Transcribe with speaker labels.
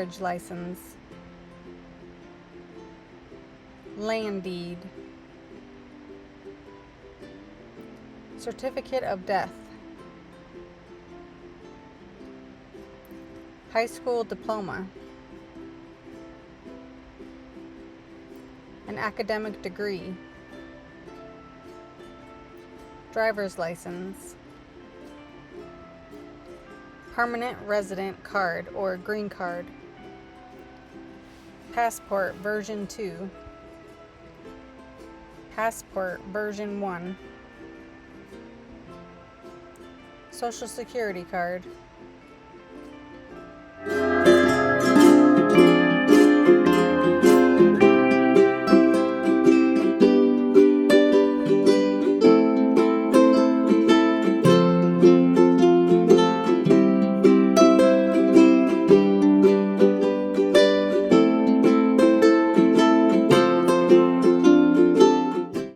Speaker 1: Marriage license. Land deed. Certificate of death. High school diploma. An academic degree. Driver's license. Permanent resident card or green card. Passport version 2. Passport version 1. Social security card.